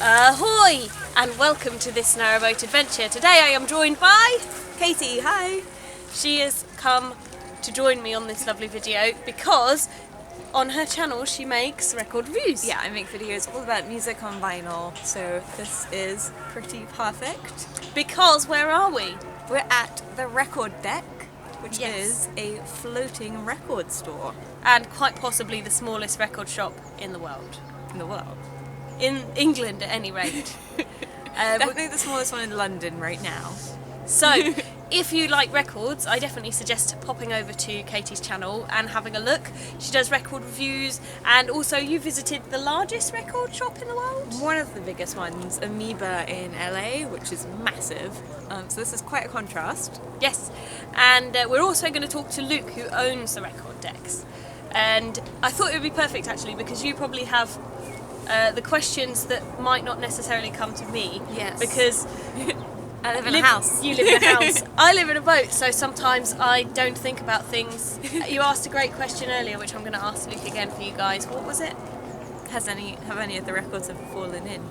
Ahoy! And welcome to this Narrowboat adventure. Today I am joined by Catie, hi! She has come to join me on this lovely video because on her channel she makes record reviews. Yeah, I make videos all about music on vinyl, so this is pretty perfect. Because where are we? We're at the Record Deck, which Yes. is a floating record store And quite possibly the smallest record shop in the world. in the world. In England at any rate. Definitely the smallest one in London right now. So, if you like records, I definitely suggest popping over to Catie's channel and having a look. She does record reviews, and also you visited the largest record shop in the world? One of the biggest ones, Amoeba in LA, which is massive. So this is quite a contrast. Yes, and we're also going to talk to Luke, who owns the record decks. And I thought it would be perfect actually, because you probably have the questions that might not necessarily come to me. Yes. Because I live in a house. You live in a house. I live in a boat, so sometimes I don't think about things. You asked a great question earlier, which I'm going to ask Luke again for you guys. What was it? Have any of the records ever fallen in?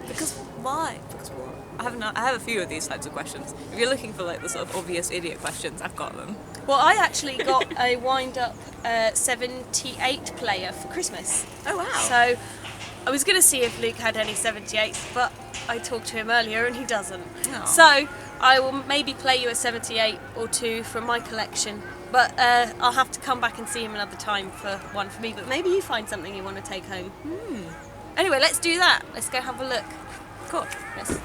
Because why? Because what? I have a few of these types of questions. If you're looking for like the sort of obvious idiot questions, I've got them. Well, I actually got a wind-up 78 player for Christmas. Oh wow! So I was going to see if Luke had any 78s, but I talked to him earlier and he doesn't. Oh. So I will maybe play you a 78 or two from my collection, but I'll have to come back and see him another time for one for me. But maybe you find something you want to take home. Anyway, let's do that. Let's go have a look. Cool. Yes.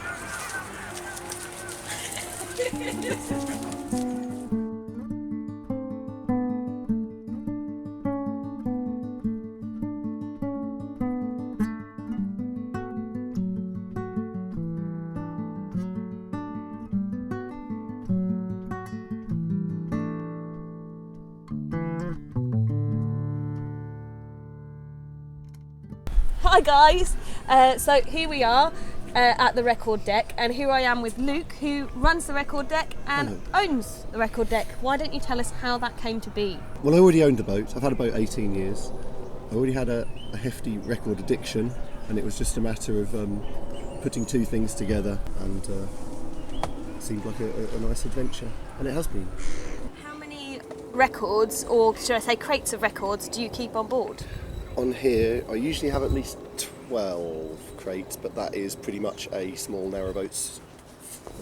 Hi guys, so here we are at the record deck, and here I am with Luke, who runs the record deck and owns the record deck. Why don't you tell us how that came to be? Well, I already owned a boat. I've had a boat 18 years. I already had a hefty record addiction, and it was just a matter of putting two things together, and it seemed like a nice adventure, and it has been. How many records, or should I say crates of records, do you keep on board? On here, I usually have at least 12 crates, but that is pretty much a small narrowboat's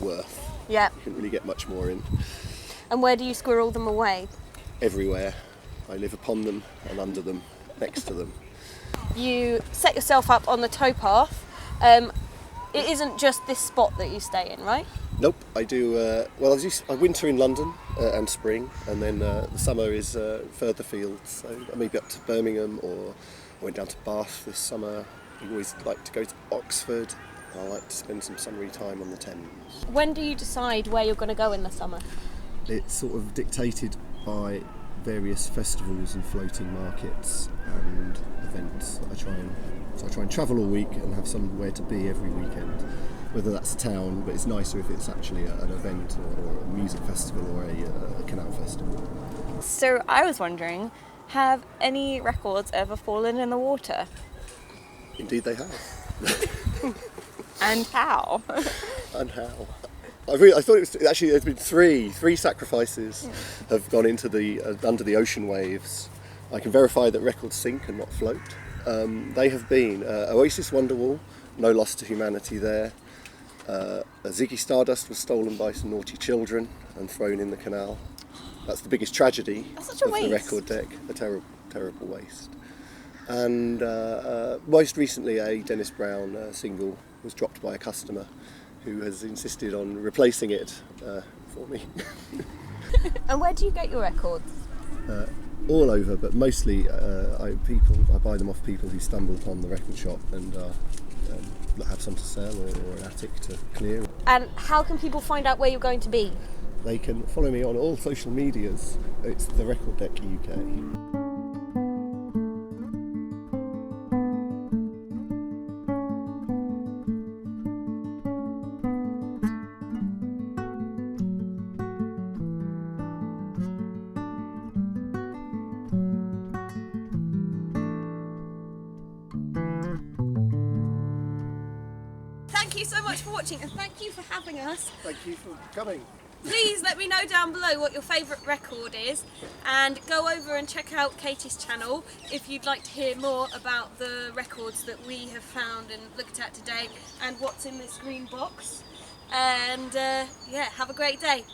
worth. Yeah. You couldn't really get much more in. And where do you squirrel them away? Everywhere. I live upon them and under them, next to them. You set yourself up on the towpath. It isn't just this spot that you stay in, right? Nope, I do. I winter in London and spring, and then the summer is further field. So maybe up to Birmingham, or I went down to Bath this summer. I always like to go to Oxford. I like to spend some summery time on the Thames. When do you decide where you're going to go in the summer? It's sort of dictated by various festivals and floating markets and events that I try and travel all week and have somewhere to be every weekend. Whether that's a town, but it's nicer if it's actually an event or a music festival or a canal festival. So I was wondering, have any records ever fallen in the water? Indeed they have. And how? And how? I thought it was actually, there's been three sacrifices have gone into under the ocean waves. I can verify that records sink and not float. They have been Oasis Wonderwall, no loss to humanity there. Ziggy Stardust was stolen by some naughty children and thrown in the canal. That's the biggest tragedy That's such a of waste. the record deck, a terrible, terrible waste. And most recently a Dennis Brown single was dropped by a customer who has insisted on replacing it for me. And where do you get your records? All over, but mostly I buy them off people who stumble upon the record shop and have some to sell or an attic to clear. And how can people find out where you're going to be? They can follow me on all social medias. It's the Record Deck UK. you so much for watching, and thank you for having us. Thank you for coming. Please let me know down below what your favourite record is, and go over and check out Catie's channel if you'd like to hear more about the records that we have found and looked at today and what's in this green box. And yeah, have a great day.